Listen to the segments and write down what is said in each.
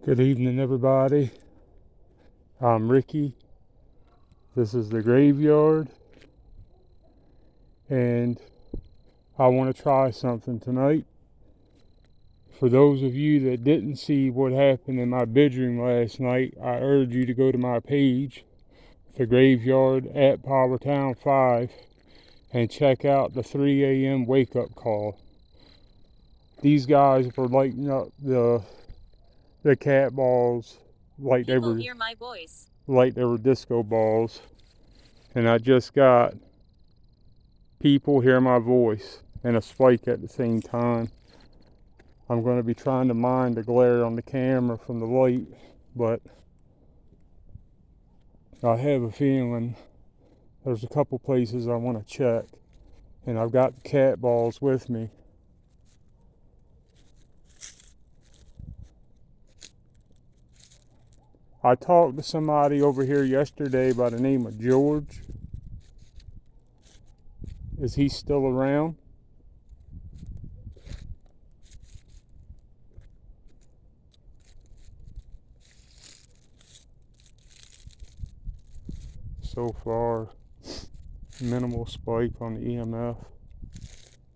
Good evening, everybody. I'm Ricky. This is the graveyard, and I want to try something tonight. For those of you that didn't see what happened in my bedroom last night, I urge you to go to my page, the graveyard at Powertown 5, and check out the 3 a.m. wake up call. These guys were lighting up the cat balls like they were hear my voice. Like they were disco balls, and I just got people hear my voice and a spike at the same time. I'm going to be trying to mind the glare on the camera from the light, but I have a feeling there's a couple places I want to check, and I've got the cat balls with me. I talked to somebody over here yesterday by the name of George. Is he still around? So far, minimal spike on the EMF,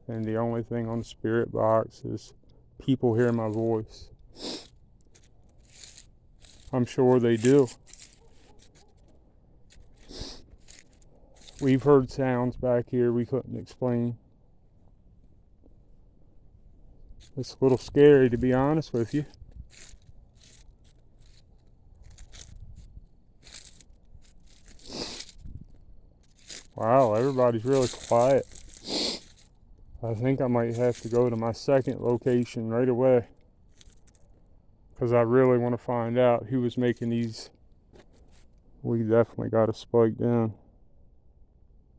and the only thing on the spirit box is people hear my voice. I'm sure they do. We've heard sounds back here we couldn't explain. It's a little scary, to be honest with you. Wow, everybody's really quiet. I think I might have to go to my second location right away, because I really want to find out who was making these. We definitely got to spike down.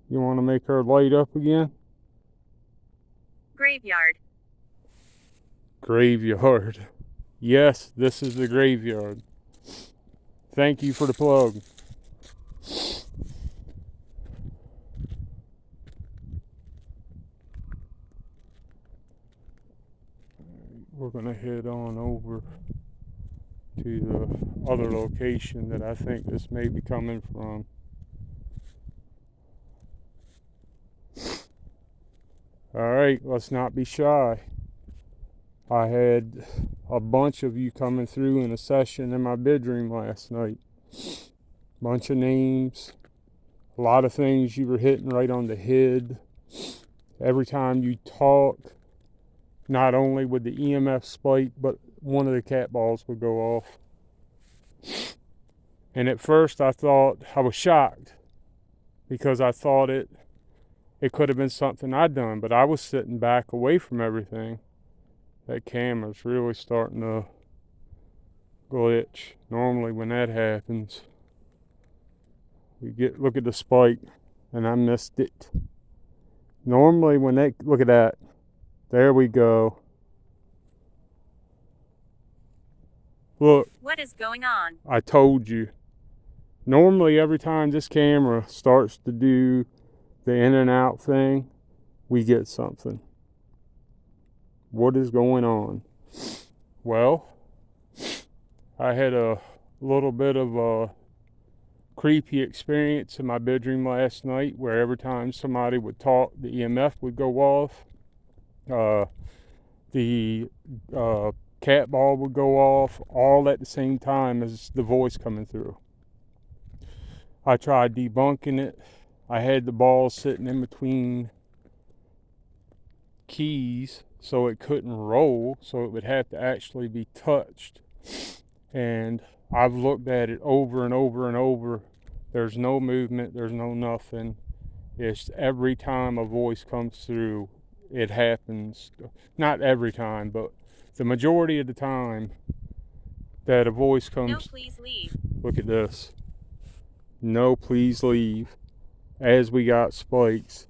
You want to make her light up again? Graveyard. Graveyard. Yes, this is the graveyard. Thank you for the plug. We're going to head on over to the other location that I think this may be coming from. Alright, let's not be shy. I had a bunch of you coming through in a session in my bedroom last night. Bunch of names, a lot of things you were hitting right on the head. Every time you talk, not only would the EMF spike, but one of the cat balls would go off. And at first I was shocked, because I thought it could have been something I'd done, but I was sitting back away from everything. That camera's really starting to glitch. Normally when that happens, look at the spike, and I missed it. Normally look at that. There we go. Look. What is going on? I told you. Normally every time this camera starts to do the in and out thing, we get something. What is going on? Well, I had a little bit of a creepy experience in my bedroom last night, where every time somebody would talk, the EMF would go off. The cat ball would go off, all at the same time as the voice coming through. I tried debunking it. I had the ball sitting in between keys so it couldn't roll, so it would have to actually be touched. And I've looked at it over and over and over. There's no movement, there's no nothing. It's every time a voice comes through, it happens. Not every time, but the majority of the time that a voice comes. No, please leave. Look at this. No, please leave. As we got spikes.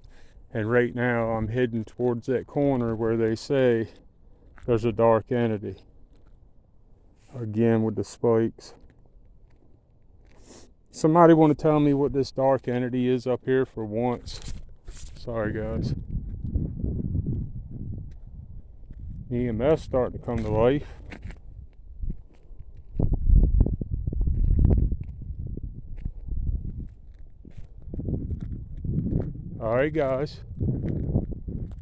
And right now I'm heading towards that corner where they say there's a dark entity. Again with the spikes. Somebody want to tell me what this dark entity is up here for once? Sorry guys. EMF starting to come to life. Alright, guys.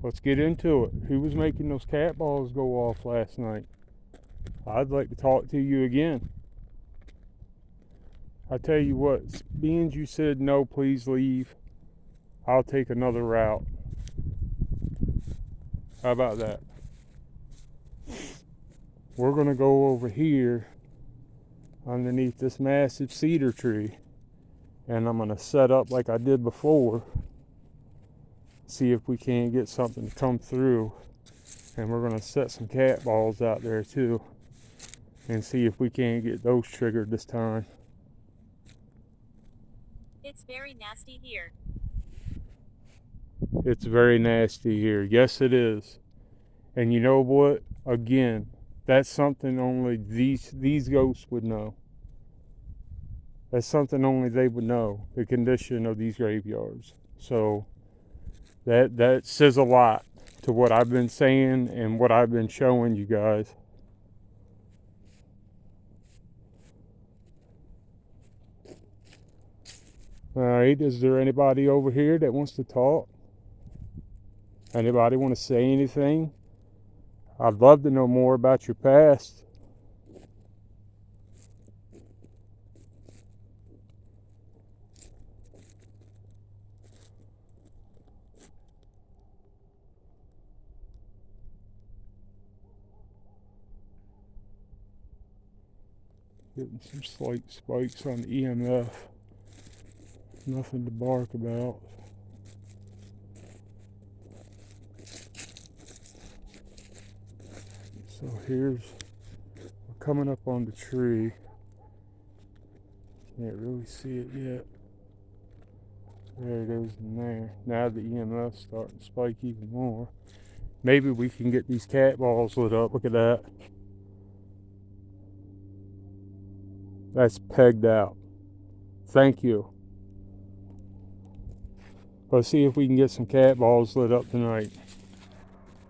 Let's get into it. Who was making those cat balls go off last night? I'd like to talk to you again. I tell you what, being you said no, please leave, I'll take another route. How about that? We're going to go over here underneath this massive cedar tree, and I'm going to set up like I did before, see if we can't get something to come through, and we're going to set some cat balls out there too and see if we can't get those triggered this time. It's very nasty here. It's very nasty here. Yes, it is. And you know what? Again, that's something only these ghosts would know. That's something only they would know, the condition of these graveyards. So that says a lot to what I've been saying and what I've been showing you guys. Alright, is there anybody over here that wants to talk? Anybody want to say anything? I'd love to know more about your past. Getting some slight spikes on the EMF. Nothing to bark about. So we're coming up on the tree. Can't really see it yet. There it is in there. Now the EMF's starting to spike even more. Maybe we can get these cat balls lit up. Look at that. That's pegged out. Thank you. Let's see if we can get some cat balls lit up tonight.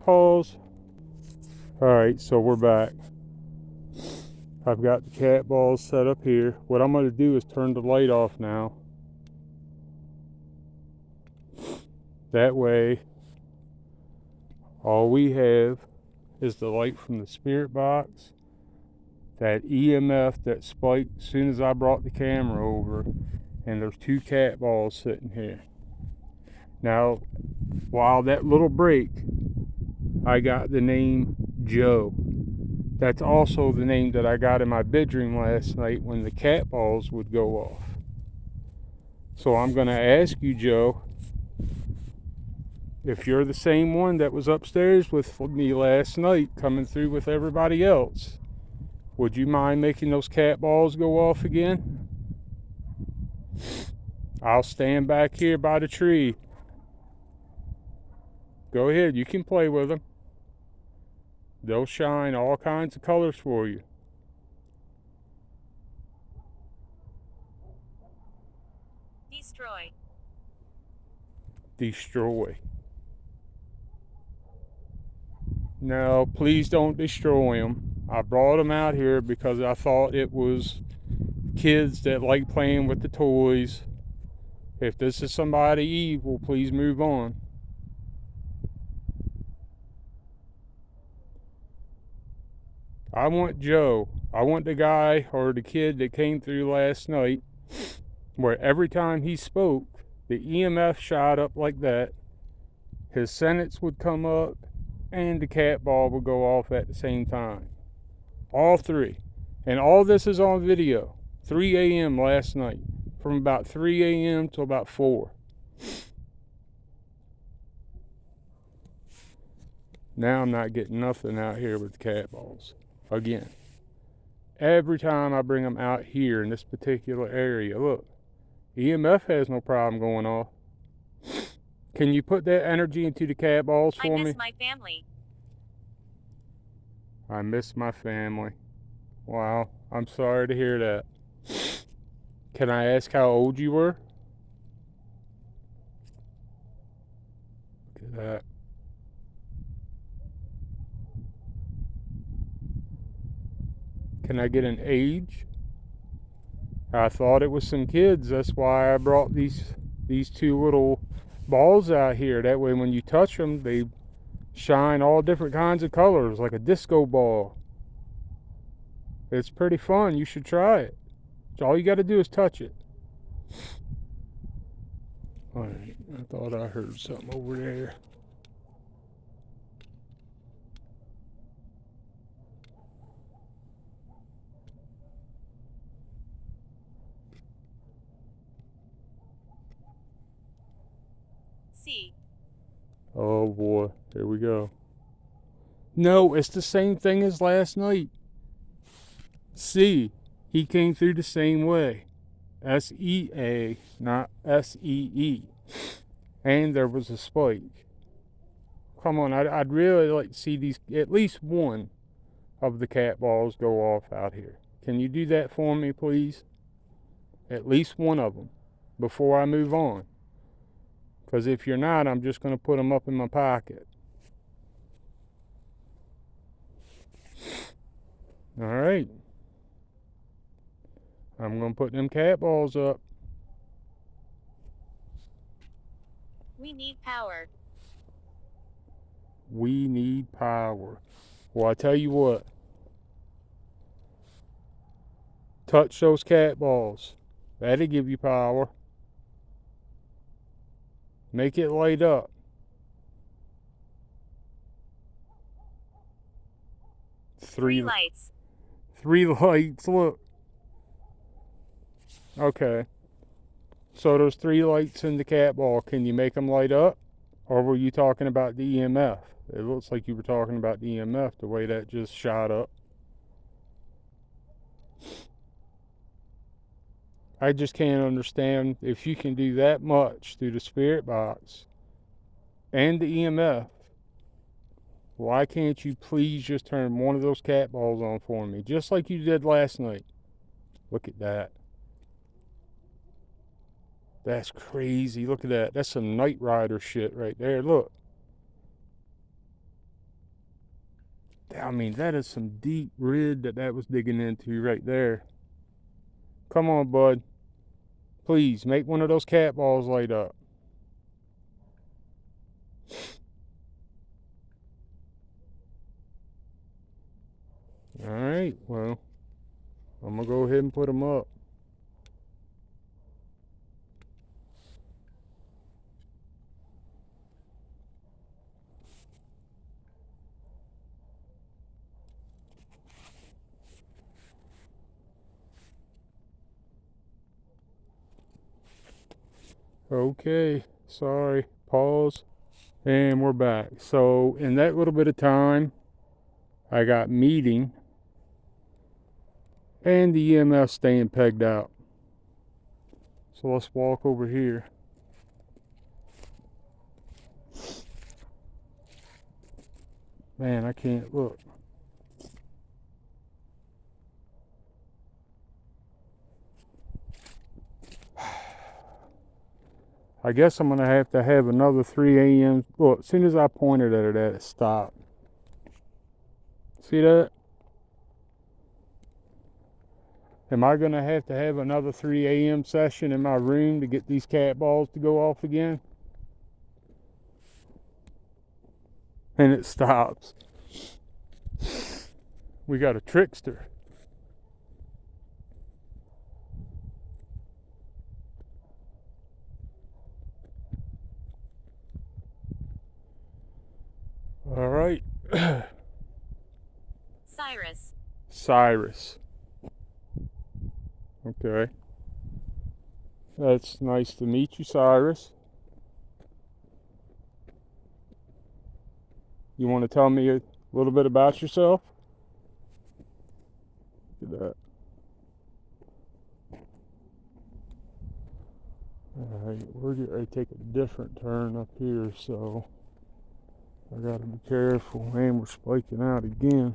Pause. Alright, so we're back. I've got the cat balls set up here. What I'm going to do is turn the light off now. That way, all we have is the light from the spirit box, that EMF that spiked as soon as I brought the camera over, and there's two cat balls sitting here. Now, while that little break, I got the name Joe. That's also the name that I got in my bedroom last night when the cat balls would go off. So I'm going to ask you, Joe, if you're the same one that was upstairs with me last night coming through with everybody else, would you mind making those cat balls go off again? I'll stand back here by the tree. Go ahead, you can play with them. They'll shine all kinds of colors for you. Destroy. Destroy. No, please don't destroy them. I brought them out here because I thought it was kids that like playing with the toys. If this is somebody evil, please move on. I want Joe. I want the guy or the kid that came through last night where every time he spoke, the EMF shot up like that, his sentence would come up, and the cat ball would go off at the same time. All three. And all this is on video. 3 a.m. last night. From about 3 a.m. till about 4. Now I'm not getting nothing out here with the cat balls. Again. Every time I bring them out here in this particular area, look. EMF has no problem going off. Can you put that energy into the cat balls for me? I miss my family. I miss my family. Wow, I'm sorry to hear that. Can I ask how old you were? Look at that. Can I get an age? I thought it was some kids. That's why I brought these two little balls out here. That way when you touch them, they shine all different kinds of colors, like a disco ball. It's pretty fun. You should try it. All you got to do is touch it. Alright, I thought I heard something over there. C. Oh boy, here we go. No, it's the same thing as last night. C. He came through the same way. SEA, not SEE. And there was a spike. Come on, I'd really like to see these, at least one of the cat balls go off out here. Can you do that for me, please? At least one of them before I move on. Because if you're not, I'm just going to put them up in my pocket. All right. I'm going to put them cat balls up. We need power. We need power. Well, I tell you what. Touch those cat balls. That'll give you power. Make it light up. Three lights. 3 lights, look. Okay. So there's 3 lights in the cat ball. Can you make them light up? Or were you talking about the EMF? It looks like you were talking about the EMF, the way that just shot up. I just can't understand if you can do that much through the spirit box and the EMF. Why can't you please just turn one of those cat balls on for me, just like you did last night? Look at that. That's crazy. Look at that. That's some Knight Rider shit right there. Look. I mean, that is some deep rid that was digging into right there. Come on, bud. Please, make one of those cat balls light up. Alright, well, I'm going to go ahead and put them up. Okay, sorry, pause, and we're back. So in that little bit of time, I got meeting and the EMF staying pegged out. So let's walk over here. Man, I can't look. I guess I'm going to have another 3 a.m. Look, as soon as I pointed at it stopped. See that? Am I going to have another 3 a.m. session in my room to get these cat balls to go off again? And it stops. We got a trickster. All right. Cyrus. Cyrus. Okay. That's nice to meet you, Cyrus. You want to tell me a little bit about yourself? Look at that. Alright, we're getting ready to take a different turn up here, so I gotta be careful. And we're spiking out again.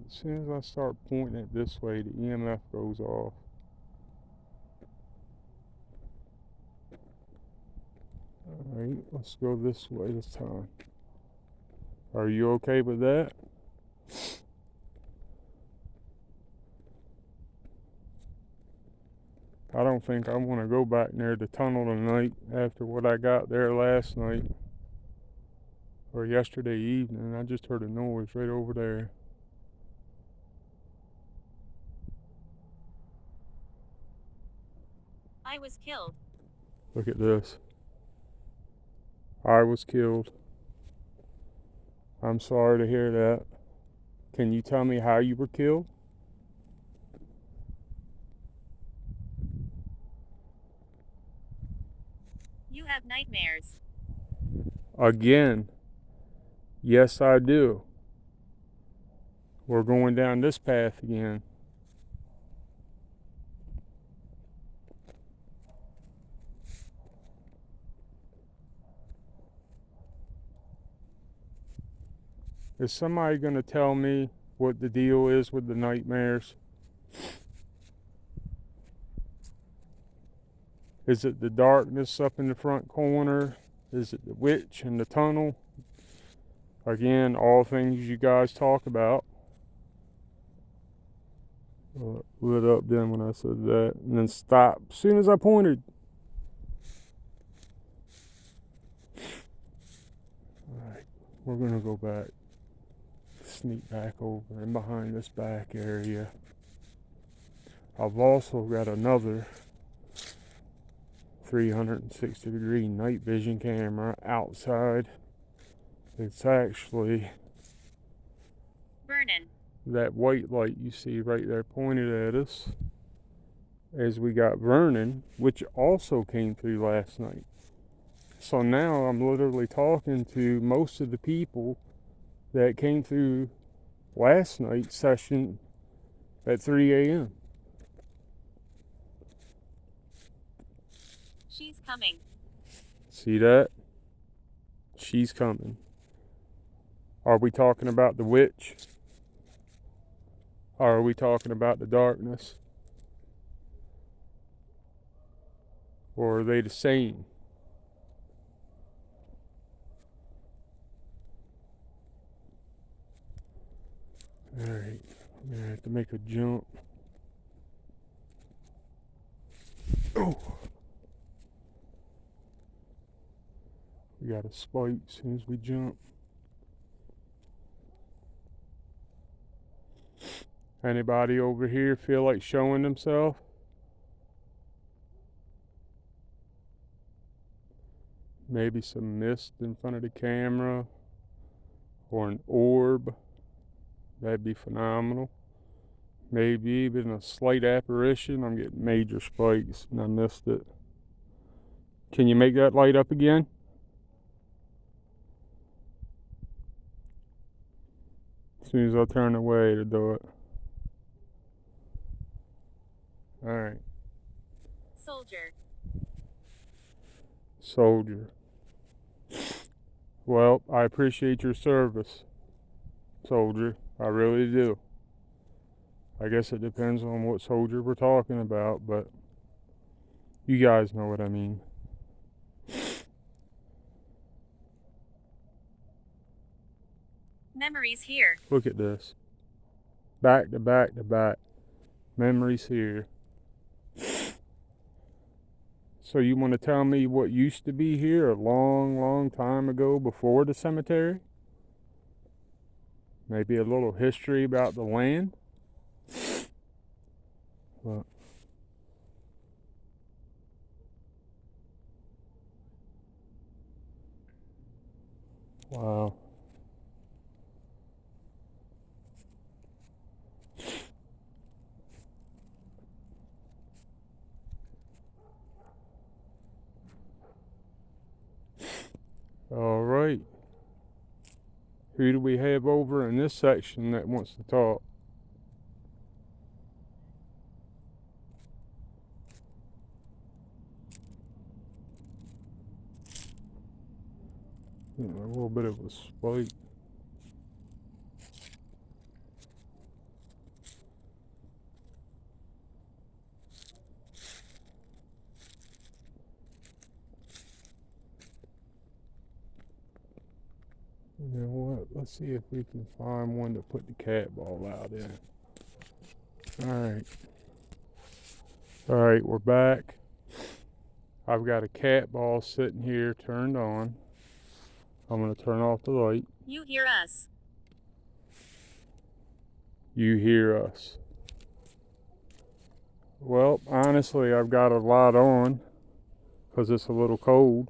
As soon as I start pointing it this way, the EMF goes off. Alright, let's go this way this time. Are you okay with that? I don't think I want to go back near the tunnel tonight after what I got there last night or yesterday evening. I just heard a noise right over there. I was killed. Look at this. I was killed. I'm sorry to hear that. Can you tell me how you were killed? You have nightmares. Again, yes, I do. We're going down this path again. Is somebody going to tell me what the deal is with the nightmares? Is it the darkness up in the front corner? Is it the witch in the tunnel? Again, all things you guys talk about. Lit up then when I said that, and then stop as soon as I pointed. Alright, we're gonna go back. Sneak back over and behind this back area. I've also got another 360-degree night vision camera outside. It's actually Vernon. that white light you see right there pointed at us, as we got Vernon, which also came through last night. So now I'm literally talking to most of the people that came through last night's session at 3 a.m. She's coming. See that? She's coming. Are we talking about the witch? Or are we talking about the darkness? Or are they the same? Alright, I'm gonna have to make a jump. Oh! We got a spike as soon as we jump. Anybody over here feel like showing themselves? Maybe some mist in front of the camera or an orb. That'd be phenomenal. Maybe even a slight apparition. I'm getting major spikes and I missed it. Can you make that light up again? As soon as I turn away to do it. Alright. Soldier. Soldier. Well, I appreciate your service, soldier. I really do. I guess it depends on what soldier we're talking about, but you guys know what I mean. Memories here. Look at this. Back to back to back. Memories here. So you want to tell me what used to be here a long, long time ago before the cemetery? Maybe a little history about the land? But wow. All right. Who do we have over in this section that wants to talk? A little bit of a spike. You know what? let's see if we can find one to put the cat ball out in. Alright, we're back. I've got a cat ball sitting here turned on. I'm going to turn off the light. You hear us. You hear us. Well, honestly, I've got a lot on because it's a little cold.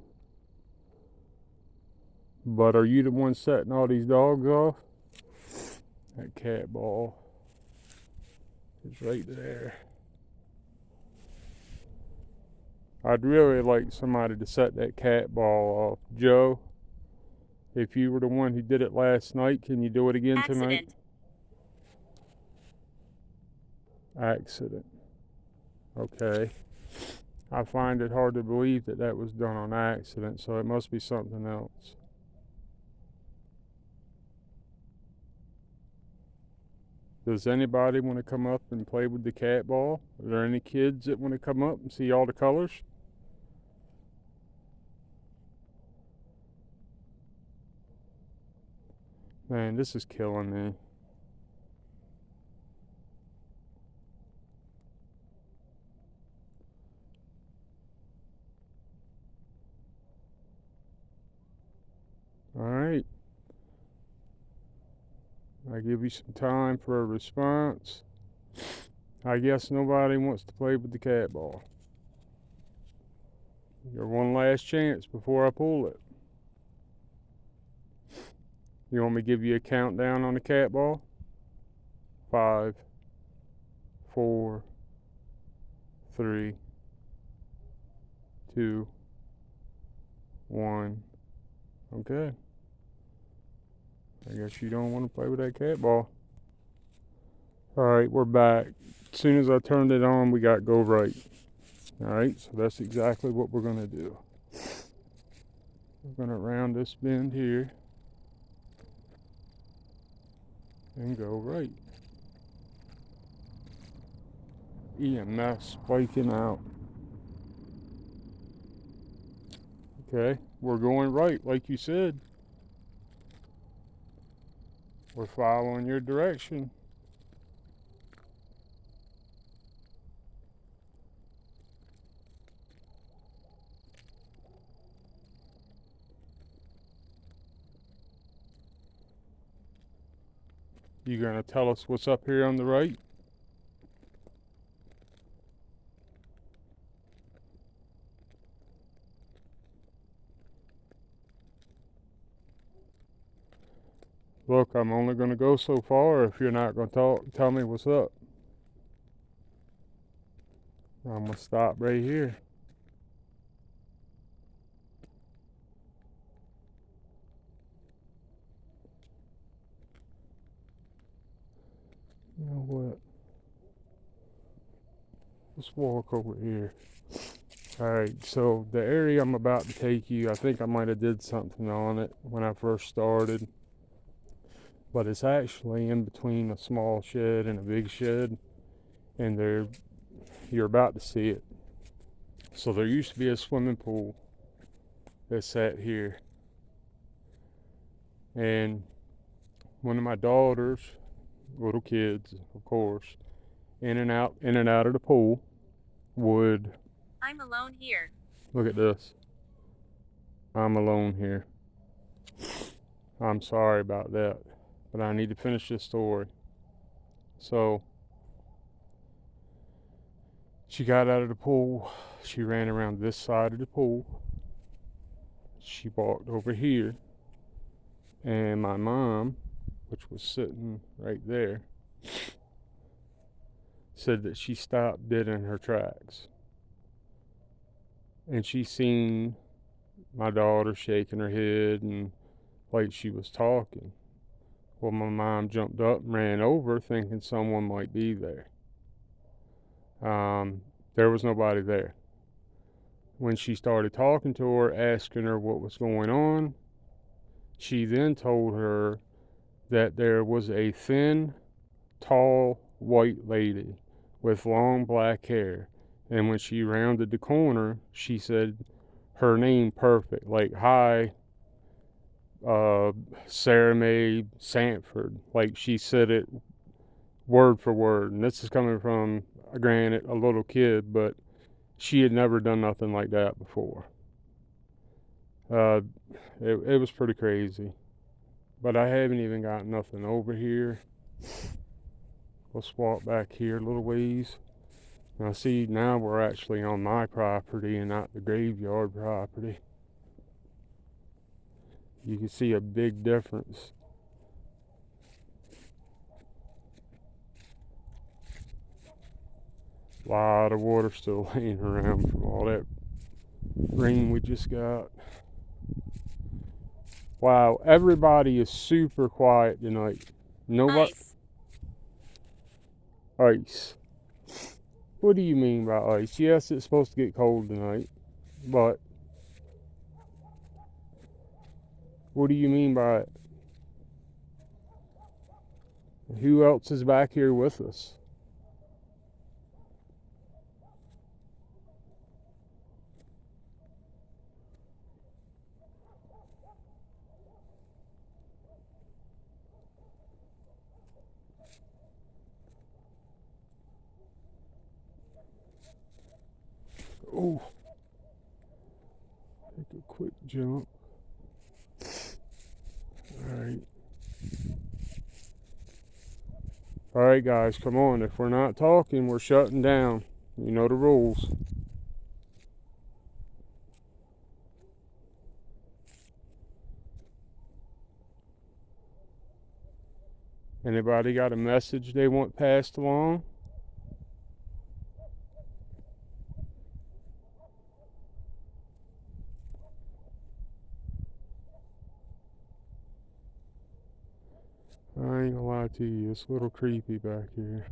But are you the one setting all these dogs off? That cat ball is right there. I'd really like somebody to set that cat ball off. Joe, if you were the one who did it last night, can you do it again tonight? Accident. Okay. I find it hard to believe that that was done on accident, so it must be something else. Does anybody want to come up and play with the cat ball? Are there any kids that want to come up and see all the colors? Man, this is killing me. Alright. I give you some time for a response. I guess nobody wants to play with the cat ball. Your one last chance before I pull it. You want me to give you a countdown on the cat ball? 5, 4, 3, 2, 1. Okay. I guess you don't want to play with that cat ball. Alright, we're back. As soon as I turned it on, we got go right. Alright, so that's exactly what we're going to do. We're going to round this bend here and go right. EMF spiking out. Okay, we're going right like you said. We're following your direction. You gonna tell us what's up here on the right? Look, I'm only gonna go so far if you're not gonna tell me what's up. I'm gonna stop right here. You know what? Let's walk over here. Alright, so the area I'm about to take you, I think I might have did something on it when I first started. But it's actually in between a small shed and a big shed. And you're about to see it. So there used to be a swimming pool that sat here. And one of my daughters, little kids, of course, in and out of the pool would... I'm alone here. Look at this. I'm alone here. I'm sorry about that, but I need to finish this story. So, she got out of the pool. She ran around this side of the pool. She walked over here. And my mom, which was sitting right there, said that she stopped dead in her tracks. And she seen my daughter shaking her head and like she was talking. Well, my mom jumped up and ran over thinking someone might be there. There was nobody there. When she started talking to her, asking her what was going on, she then told her that there was a thin, tall, white lady with long black hair. And when she rounded the corner, she said her name perfect, like, "Hi, Sarah Mae Sanford. Like she said it word for word. And this is coming from, granted, a little kid, but she had never done nothing like that before. It was pretty crazy. But I haven't even got nothing over here. Let's walk back here a little ways. Now see, now we're actually on my property and not the graveyard property. You can see a big difference. A lot of water still laying around from all that rain we just got. Wow, everybody is super quiet tonight. Nobody. Ice. What do you mean by ice? Yes, it's supposed to get cold tonight, but what do you mean by it? Who else is back here with us? Oh, take a quick jump. Alright. Alright, guys, come on. If we're not talking, we're shutting down. You know the rules. Anybody got a message they want passed along? I ain't gonna lie to you, it's a little creepy back here.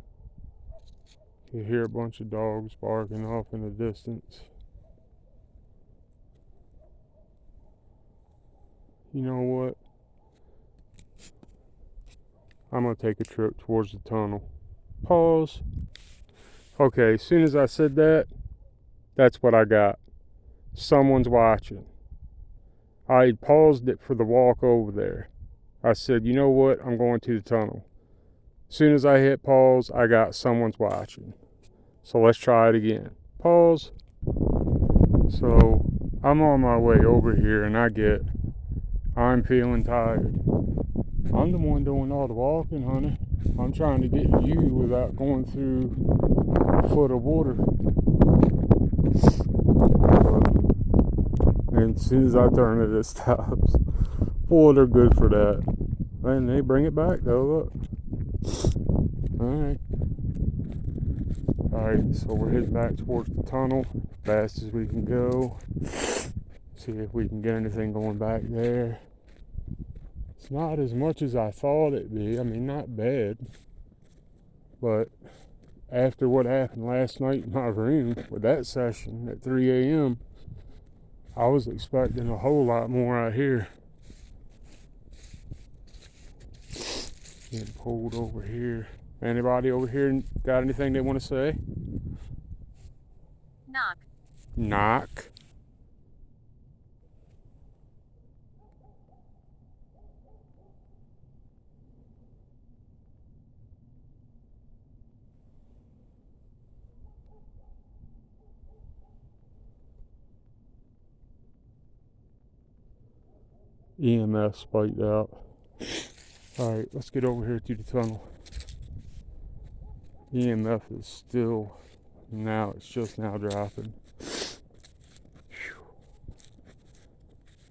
You hear a bunch of dogs barking off in the distance. You know what? I'm gonna take a trip towards the tunnel. Pause. Okay, as soon as I said that, that's what I got. Someone's watching. I paused it for the walk over there. I said, you know what? I'm going to the tunnel. As soon as I hit pause, I got someone's watching. So let's try it again. Pause. So I'm on my way over here and I'm feeling tired. I'm the one doing all the walking, honey. I'm trying to get to you without going through a foot of water. And as soon as I turn it stops. Boy, they're good for that. And they bring it back though, look. Alright. Alright, so we're heading back towards the tunnel as fast as we can go. See if we can get anything going back there. It's not as much as I thought it'd be. I mean, not bad. But after what happened last night in my room with that session at 3 a.m., I was expecting a whole lot more out here. Getting pulled over here. Anybody over here got anything they want to say? Knock. Knock. EMF spiked out. Alright, let's get over here to the tunnel. EMF is still, now it's just now dropping.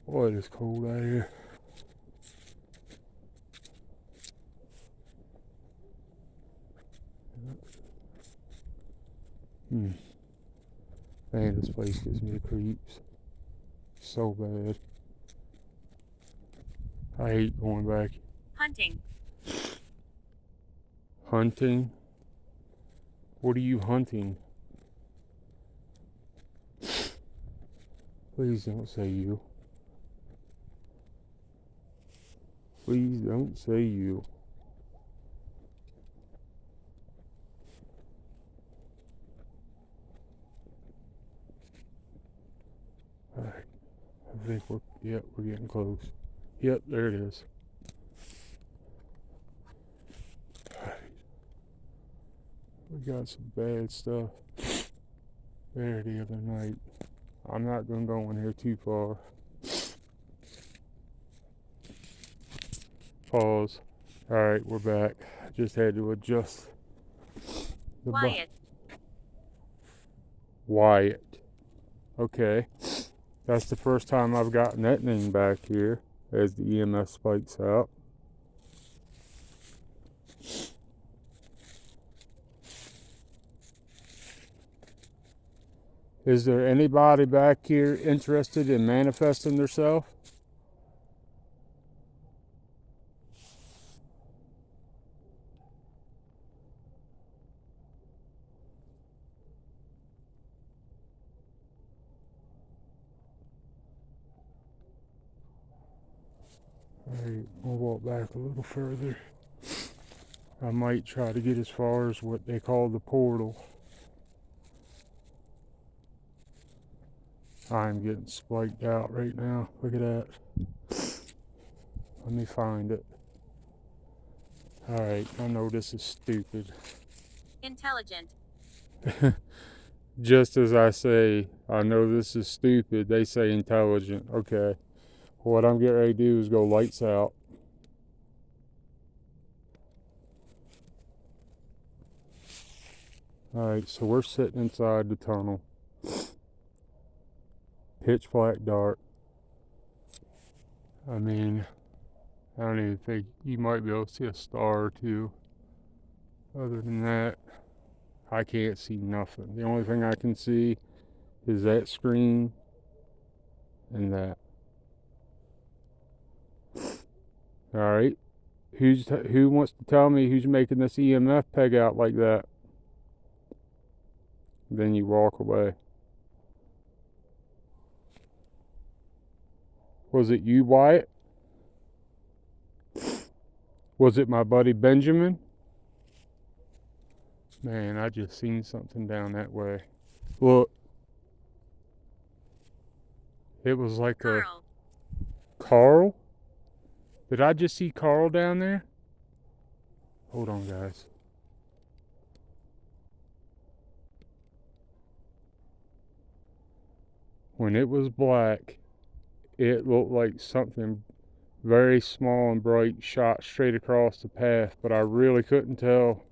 Boy, it is cold out here. Man, this place gives me the creeps. So bad. I hate going back. Hunting. Hunting? What are you hunting? Please don't say you. Please don't say you. Alright. I think we're getting close. Yep, there it is. We got some bad stuff there the other night. I'm not going to go in here too far. Pause. Alright, we're back. I just had to adjust the Wyatt. Wyatt. Okay. That's the first time I've gotten that name back here as the EMF spikes out. Is there anybody back here interested in manifesting themselves? Alright, we'll walk back a little further. I might try to get as far as what they call the portal. I'm getting spiked out right now. Look at that. Let me find it. Alright, I know this is stupid. Intelligent. Just as I say, I know this is stupid, they say intelligent. Okay. What I'm getting ready to do is go lights out. Alright, so we're sitting inside the tunnel. Pitch black dark. I mean, I don't even think you might be able to see a star or two. Other than that, I can't see nothing. The only thing I can see is that screen and that. Alright. Who wants to tell me who's making this EMF peg out like that? Then you walk away. Was it you, Wyatt? Was it my buddy Benjamin? Man, I just seen something down that way. Look. It was like Carl. Carl? Did I just see Carl down there? Hold on, guys. When it was black, it looked like something very small and bright shot straight across the path, but I really couldn't tell.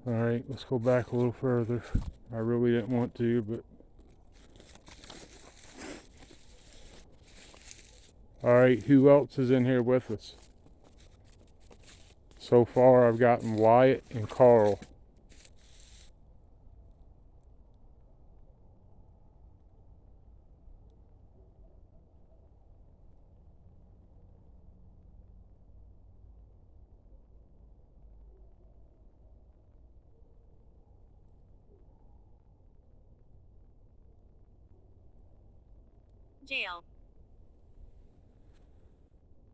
Alright, let's go back a little further. I really didn't want to, but... Alright, who else is in here with us? So far, I've gotten Wyatt and Carl. Jail.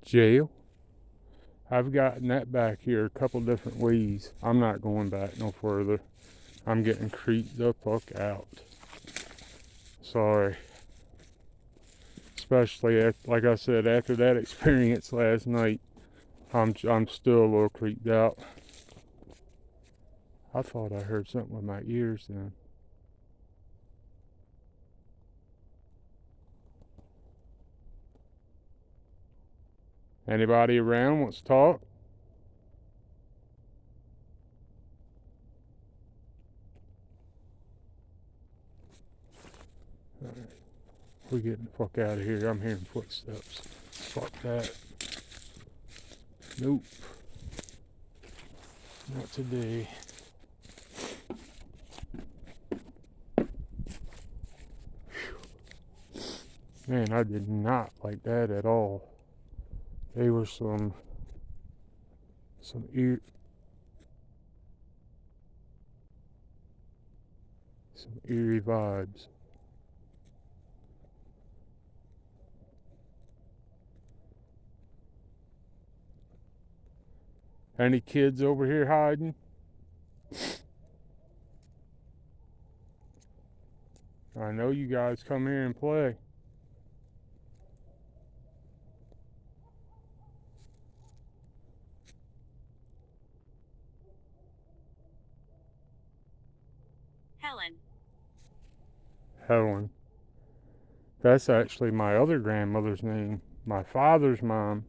Jail? I've gotten that back here a couple different ways. I'm not going back no further. I'm getting creeped the fuck out. Sorry. Especially, like I said, after that experience last night, I'm still a little creeped out. I thought I heard something with my ears then. Anybody around wants to talk? Alright. We're getting the fuck out of here. I'm hearing footsteps. Fuck that. Nope. Not today. Man, I did not like that at all. They were some eerie vibes. Any kids over here hiding? I know you guys come here and play. Helen. That's actually my other grandmother's name, my father's mom.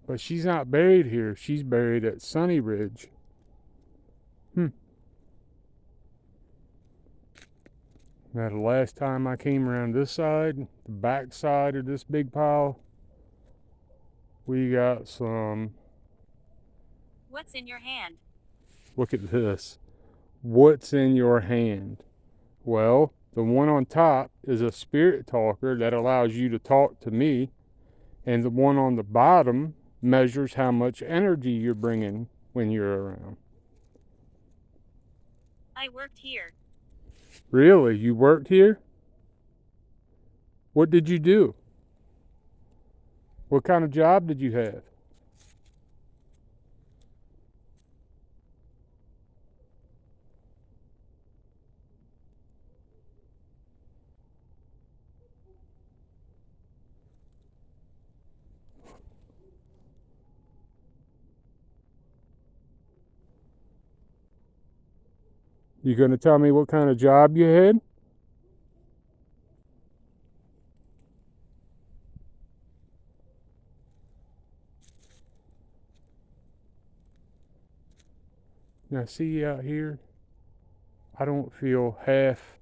But she's not buried here. She's buried at Sunny Ridge. Now, the last time I came around this side, the back side of this big pile, we got some. What's in your hand? Look at this. What's in your hand? Well, the one on top is a spirit talker that allows you to talk to me, and the one on the bottom measures how much energy you're bringing when you're around. I worked here. Really? You worked here? What did you do? What kind of job did you have? You gonna tell me what kind of job you had? Now see out here, I don't feel half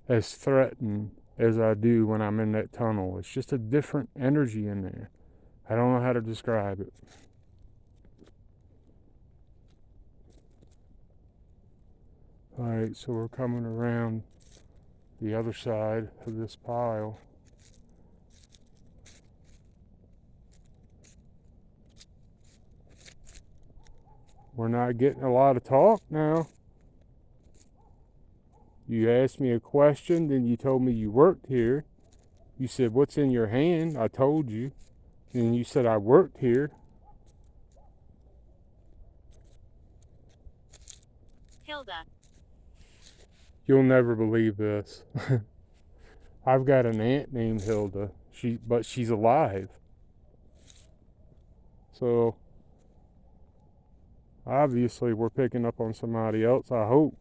as threatened as I do when I'm in that tunnel. It's just a different energy in there. I don't know how to describe it. Alright, so we're coming around the other side of this pile. We're not getting a lot of talk now. You asked me a question, then you told me you worked here. You said, what's in your hand? I told you. And you said, I worked here. Hilda. You'll never believe this. I've got an aunt named Hilda. But she's alive. So, obviously we're picking up on somebody else, I hope.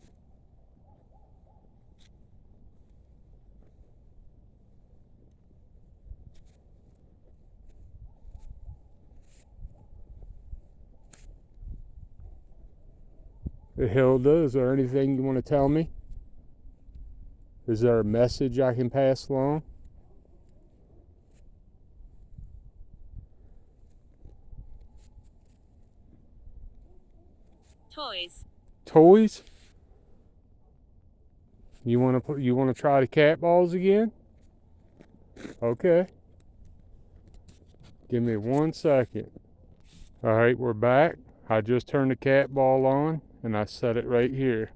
Hilda, is there anything you want to tell me? Is there a message I can pass along? Toys. Toys? You want to try the cat balls again? Okay. Give me 1 second. All right, we're back. I just turned the cat ball on and I set it right here.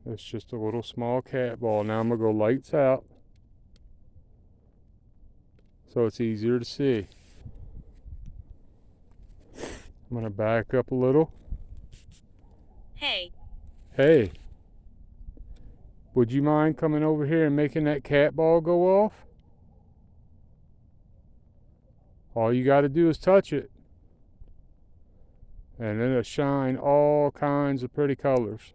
It's just a little small cat ball. Now I'm gonna go lights out so it's easier to see. I'm gonna back up a little. Hey. Hey, would you mind coming over here and making that cat ball go off? All you gotta do is touch it. And then it'll shine all kinds of pretty colors.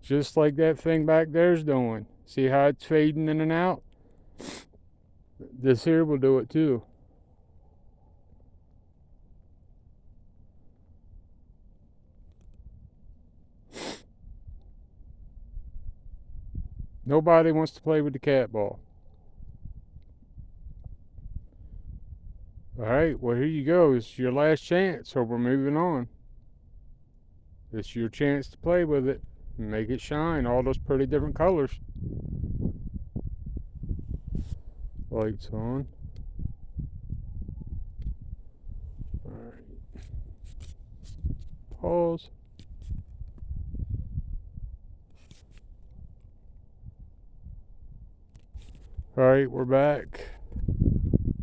Just like that thing back there's doing. See how it's fading in and out? This here will do it too. Nobody wants to play with the cat ball. Alright, well here you go. It's your last chance, so we're moving on. It's your chance to play with it and make it shine all those pretty different colors. Lights on. Alright. Pause. Alright, we're back.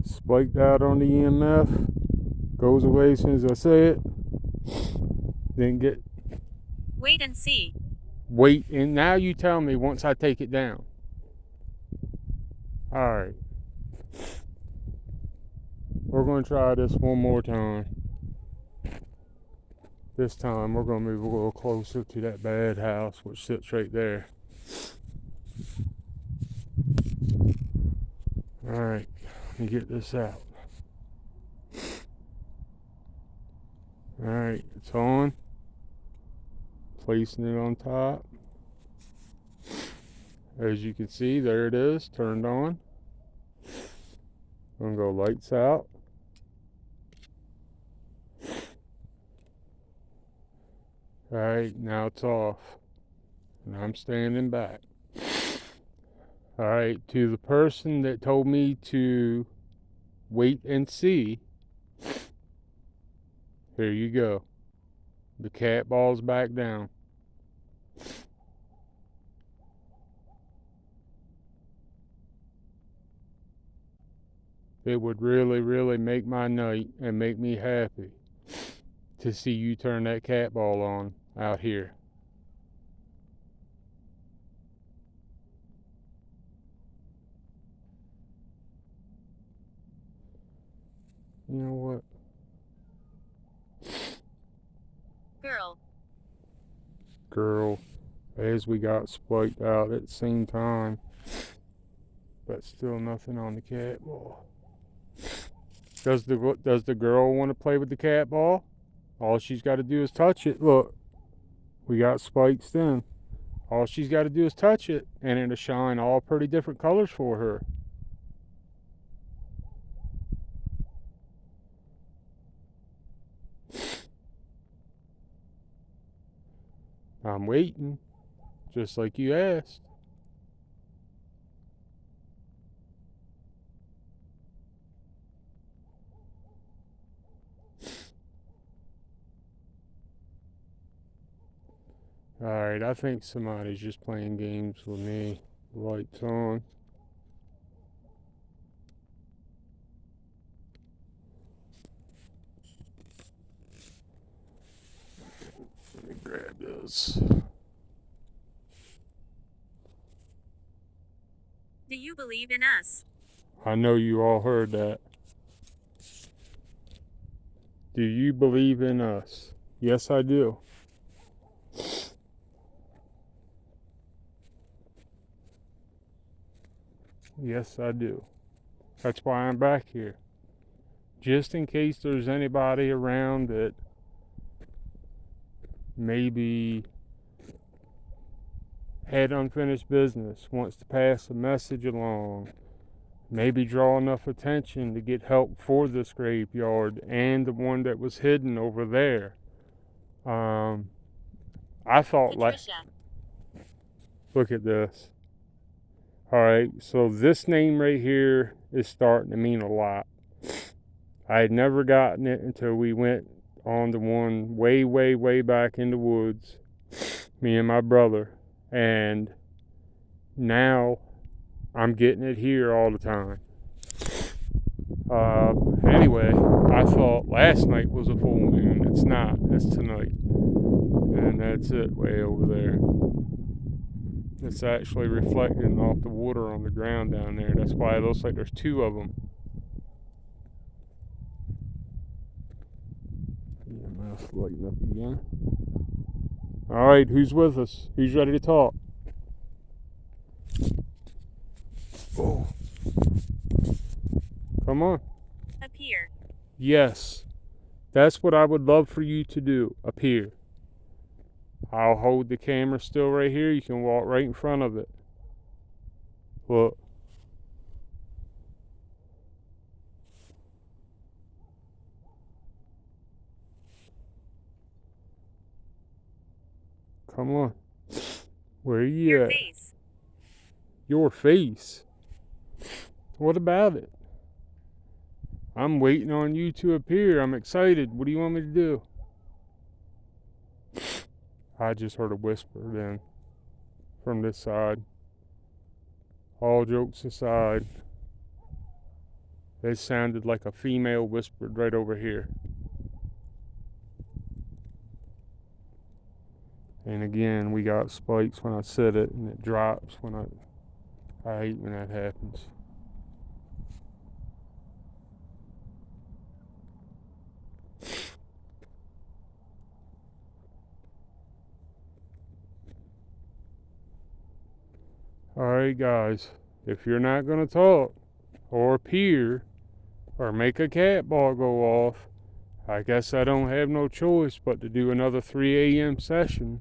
Spiked out on the EMF. Goes away as soon as I say it. Then get. Wait and see. Wait, and now you tell me once I take it down. Alright. We're going to try this one more time. This time we're going to move a little closer to that bad house, which sits right there. Alright, let me get this out. Alright, it's on. Placing it on top. As you can see, there it is, turned on. I'm going to go lights out. Alright, now it's off. And I'm standing back. Alright, to the person that told me to wait and see, here you go. The cat ball's back down. It would really, really make my night and make me happy to see you turn that cat ball on out here. You know what? Girl, as we got spiked out at the same time, but still nothing on the cat ball. Does the girl want to play with the cat ball? All she's got to do is touch it. Look, we got spikes then. All she's got to do is touch it, and it'll shine all pretty different colors for her. I'm waiting, just like you asked. Alright, I think somebody's just playing games with me. Lights on. Let me grab this. Do you believe in us? I know you all heard that. Do you believe in us? Yes, I do. Yes, I do. That's why I'm back here. Just in case there's anybody around that maybe had unfinished business, wants to pass a message along, maybe draw enough attention to get help for this graveyard and the one that was hidden over there. I thought, Patricia. look at this. Alright, so this name right here is starting to mean a lot. I had never gotten it until we went on the one way, way, way back in the woods, me and my brother. And now I'm getting it here all the time. Anyway, I thought last night was a full moon. It's not. It's tonight. And that's it way over there. It's actually reflecting off the water on the ground down there. That's why it looks like there's two of them. EMF lighting up again. Alright, who's with us? Who's ready to talk? Oh. Come on. Appear. Yes. That's what I would love for you to do. Appear. I'll hold the camera still right here. You can walk right in front of it. Look. Come on. Where are you Your at? face. Your face? What about it? I'm waiting on you to appear. I'm excited. What do you want me to do? I just heard a whisper then from this side. All jokes aside, it sounded like a female whispered right over here. And again, we got spikes when I said it, and it drops when I hate when that happens. Alright, guys, if you're not going to talk or appear or make a cat ball go off, I guess I don't have no choice but to do another 3 a.m. session,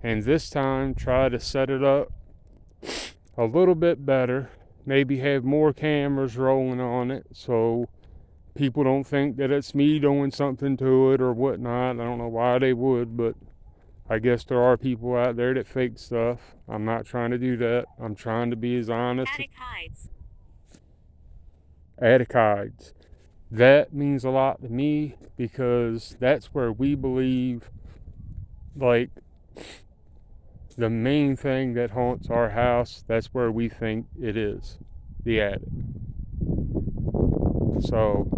and this time try to set it up a little bit better, maybe have more cameras rolling on it so people don't think that it's me doing something to it or whatnot. I don't know why they would, but I guess there are people out there that fake stuff. I'm not trying to do that. I'm trying to be as honest. Attic hides. Attic hides. That means a lot to me because that's where we believe, like, the main thing that haunts our house, that's where we think it is, the attic. So,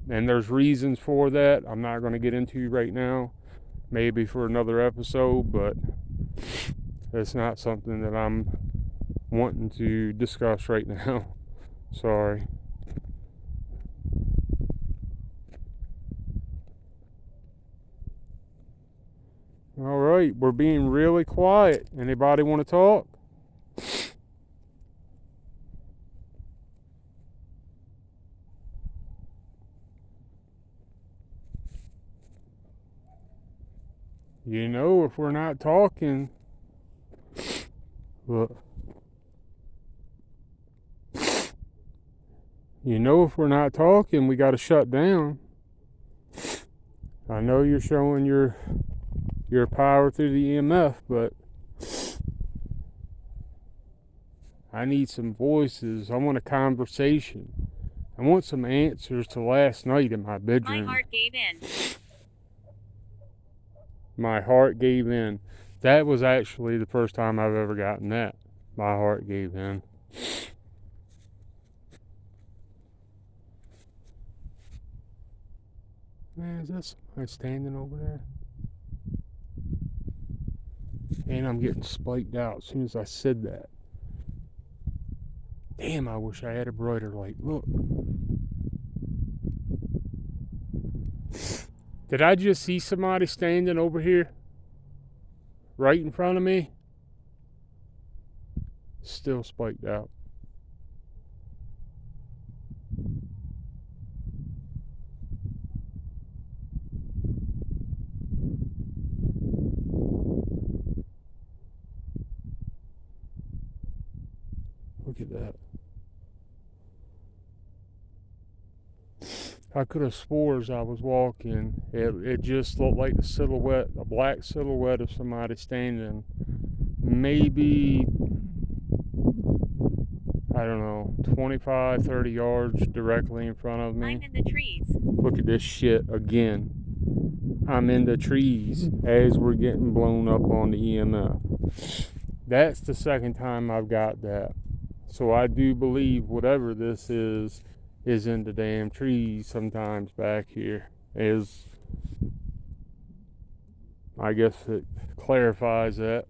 and there's reasons for that I'm not going to get into right now, maybe for another episode, but it's not something that I'm wanting to discuss right now. Sorry. All right, we're being really quiet. Anybody want to talk? You know, if we're not talking, look. You know, if we're not talking, we got to shut down. I know you're showing your power through the EMF, but I need some voices. I want a conversation. I want some answers to last night in my bedroom. My heart gave in. My heart gave in. That was actually the first time I've ever gotten that. My heart gave in. Man, is that somebody standing over there? And I'm getting spiked out as soon as I said that. Damn, I wish I had a brighter light. Look. Did I just see somebody standing over here? Right in front of me? Still spiked out. Look at that. I could have swore as I was walking, it just looked like a silhouette, a black silhouette of somebody standing maybe, I don't know, 25, 30 yards directly in front of me. I'm in the trees. Look at this shit again. I'm in the trees as we're getting blown up on the EMF. That's the second time I've got that. So I do believe whatever this is in the damn trees sometimes back here. I guess it clarifies that.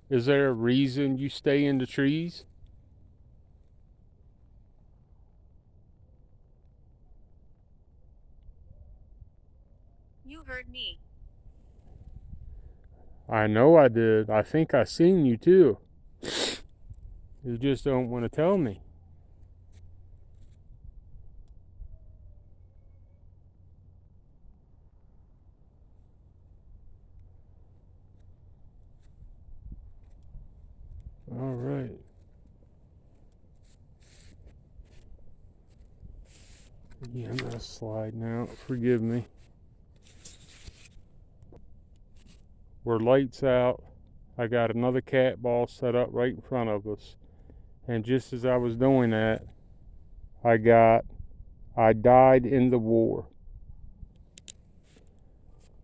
Is there a reason you stay in the trees? You heard me. I know I did. I think I seen you too. You just don't want to tell me. All right. Yeah, I'm gonna slide now. Forgive me. We're lights out. I got another cat ball set up right in front of us. And just as I was doing that, I died in the war.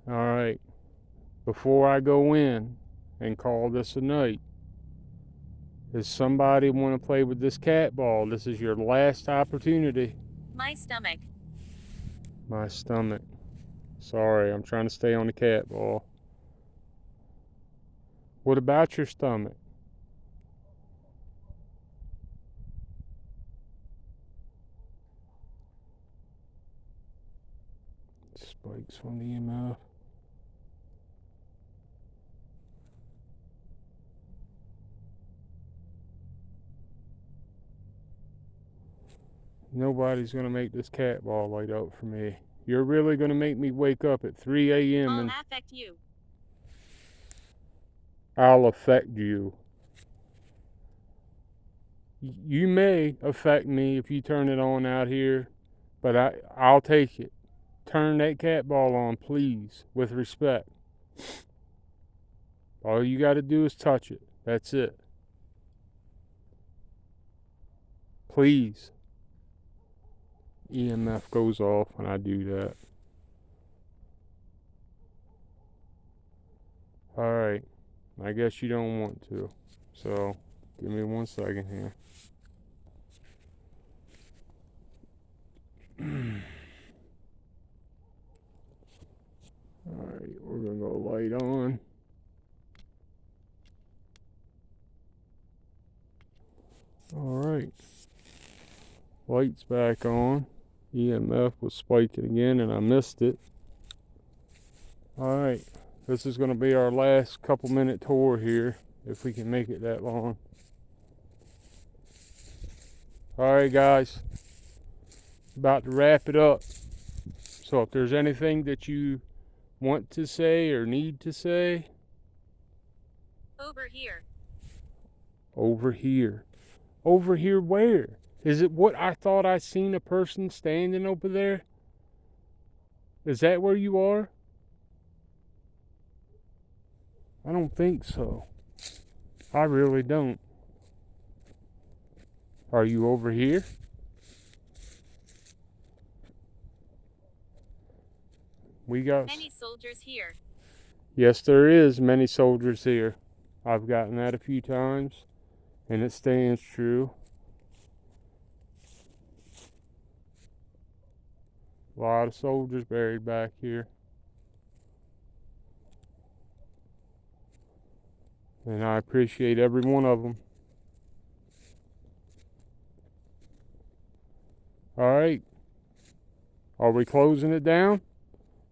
All right. Before I go in and call this a night, does somebody want to play with this cat ball? This is your last opportunity. My stomach. My stomach. Sorry, I'm trying to stay on the cat ball. What about your stomach? Spikes from the EMF. Nobody's gonna make this cat ball light up for me. You're really gonna make me wake up at 3 a.m. I'll and affect you. I'll affect you. You may affect me if you turn it on out here, but I'll take it. Turn that cat ball on, please, with respect. All you got to do is touch it. That's it. Please. EMF goes off when I do that. Alright. I guess you don't want to. So, give me 1 second here. Alright, we're going to go light on. Alright. Lights back on. EMF was spiking again and I missed it. Alright. This is going to be our last couple minute tour here, if we can make it that long. Alright guys, about to wrap it up. So if there's anything that you want to say or need to say. Over here. Over here. Over here where? Is it what I thought I seen a person standing over there? Is that where you are? I don't think so. I really don't. Are you over here? We got many soldiers here. Yes, there is many soldiers here. I've gotten that a few times, and it stands true. A lot of soldiers buried back here. And I appreciate every one of them. Alright. Are we closing it down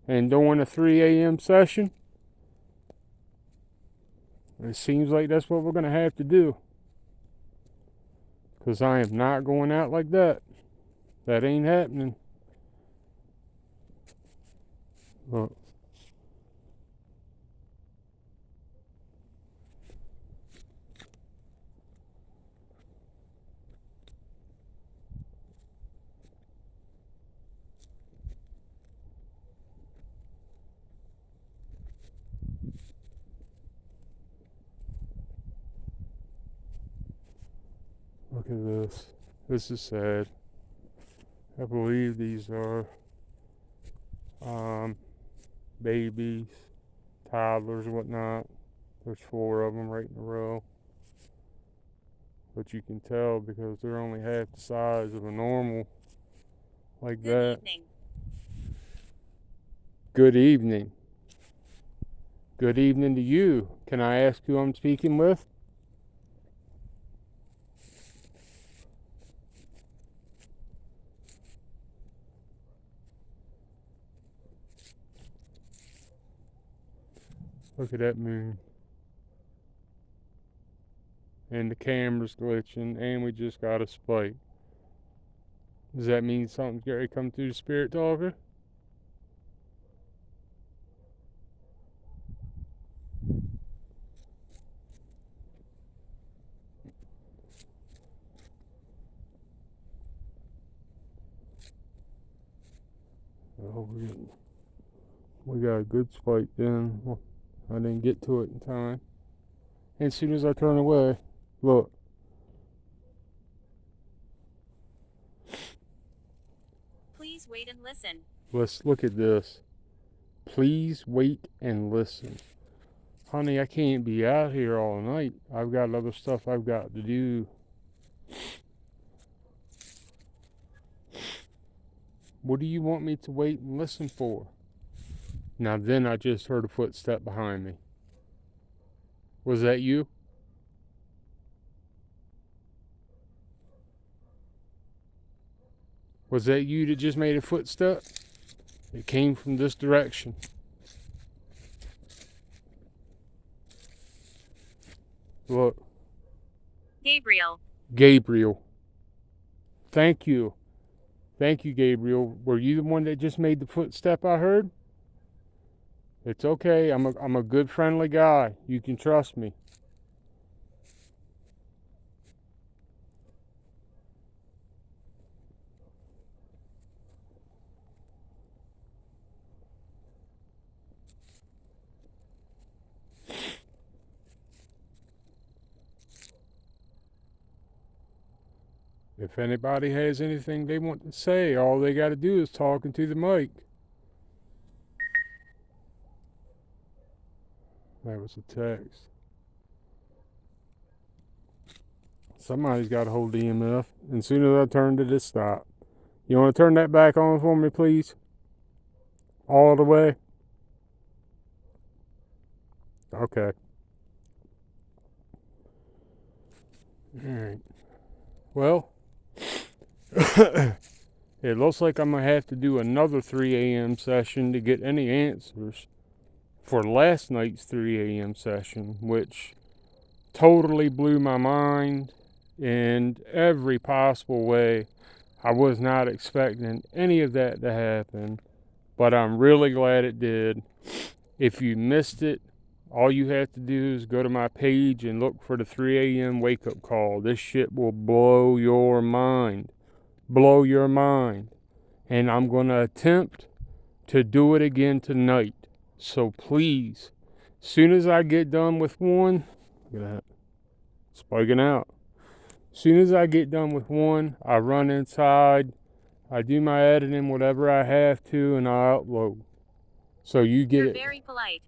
and doing a 3 a.m. session? It seems like that's what we're going to have to do. Because I am not going out like that. That ain't happening. Look. Look at this. This is sad. I believe these are babies, toddlers, and whatnot. There's 4 of them right in a row. But you can tell because they're only half the size of a normal like Good that. evening. Good evening. Good evening to you. Can I ask who I'm speaking with? Look at that moon. And the camera's glitching, and we just got a spike. Does that mean something's going to come through the spirit talker? Oh, we got a good spike then. Well, I didn't get to it in time. And as soon as I turn away, look. Please wait and listen. Let's look at this. Please wait and listen. Honey, I can't be out here all night. I've got other stuff I've got to do. What do you want me to wait and listen for? Now then I just heard a footstep behind me. Was that you? Was that you that just made a footstep? It came from this direction. Look. Gabriel. Gabriel. Thank you. Thank you, Gabriel. Were you the one that just made the footstep I heard? It's okay. I'm a good, friendly guy. You can trust me. If anybody has anything they want to say, all they got to do is talk into the mic. That was a text. Somebody's got to hold the EMF. And as soon as I turned it, it stopped. You want to turn that back on for me, please? All the way? Okay. Alright. Well, it looks like I'm going to have to do another 3 a.m. session to get any answers for last night's 3 a.m. session, which totally blew my mind in every possible way. I was not expecting any of that to happen, but I'm really glad it did. If you missed it, all you have to do is go to my page and look for the 3 a.m. wake-up call. This shit will blow your mind. Blow your mind. And I'm going to attempt to do it again tonight. So please, as soon as I get done with one, look at that, spiking out. As soon as I get done with one, I run inside, I do my editing, whatever I have to, and I upload. So you get You're it. very polite.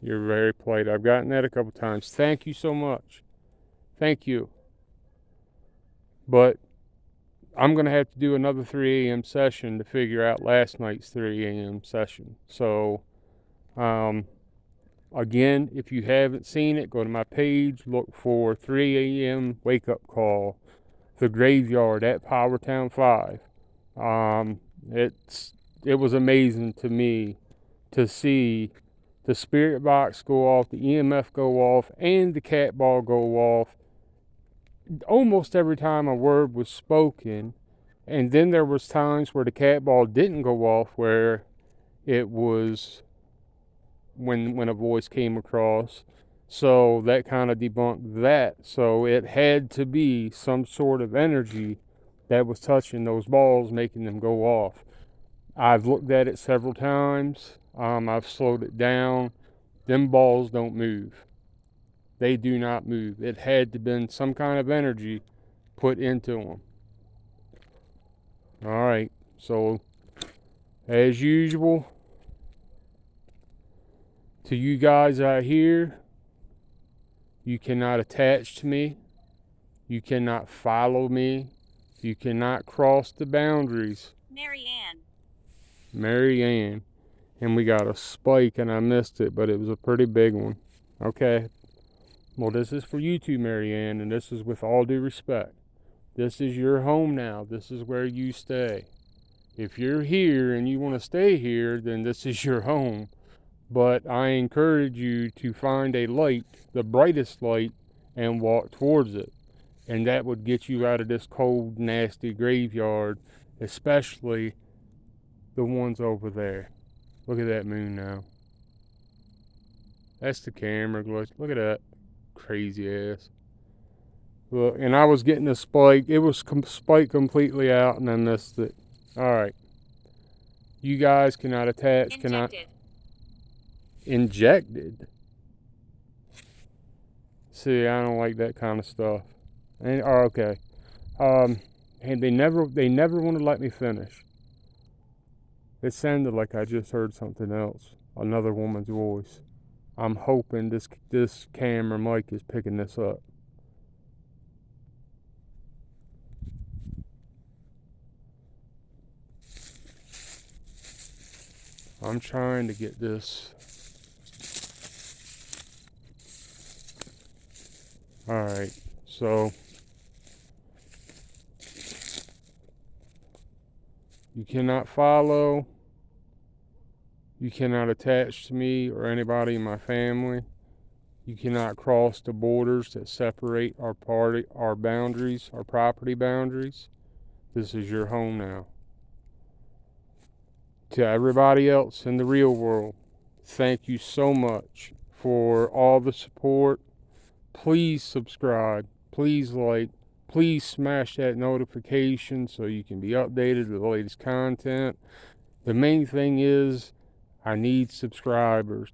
You're very polite. I've gotten that a couple times. Thank you so much. Thank you. But I'm going to have to do another 3 a.m. session to figure out last night's 3 a.m. session. So, again, if you haven't seen it, go to my page, look for 3 a.m. wake up call, the graveyard at Powertown 5. It was amazing to me to see the spirit box go off, the EMF go off, and the cat ball go off almost every time a word was spoken. And then there was times where the cat ball didn't go off, where it was when a voice came across. So that kind of debunked that. So it had to be some sort of energy that was touching those balls, making them go off. I've looked at it several times. I've slowed it down. Them balls don't move. They do not move. It had to been some kind of energy put into them. All right. So, as usual, to you guys out here, you cannot attach to me. You cannot follow me. You cannot cross the boundaries. Mary Ann. And we got a spike and I missed it, but it was a pretty big one. Okay. Well, this is for you too, Mary Ann, and this is with all due respect. This is your home now. This is where you stay. If you're here and you want to stay here, then this is your home. But I encourage you to find a light, the brightest light, and walk towards it. And that would get you out of this cold, nasty graveyard, especially the ones over there. Look at that moon now. That's the camera glitch. Look at that crazy ass. Look, and I was getting a spike. It was spiked completely out, and I missed it. All right. You guys cannot attach. Injected. Injected. See, I don't like that kind of stuff. And okay. And they never want to let me finish. It sounded like I just heard something else. Another woman's voice. I'm hoping this camera mic is picking this up. I'm trying to get this. Alright, so you cannot follow. You cannot attach to me or anybody in my family. You cannot cross the borders that separate our boundaries, our property boundaries. This is your home now. to everybody else in the real world, thank you so much for all the support. Please subscribe, please like, please smash that notification so you can be updated with the latest content. The main thing is I need subscribers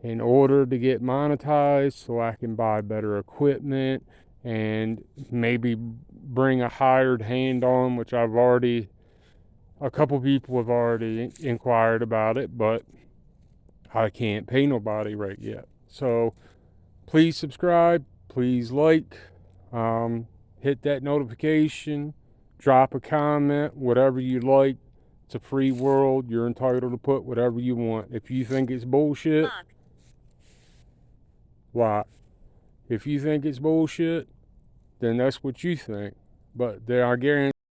in order to get monetized so I can buy better equipment and maybe bring a hired hand on, which a couple people have already inquired about it, but I can't pay nobody right yet. So please subscribe, please like, hit that notification, drop a comment, whatever you like. It's a free world. You're entitled to put whatever you want. If you think it's bullshit, Lock. why? If you think it's bullshit, then that's what you think. But I guarantee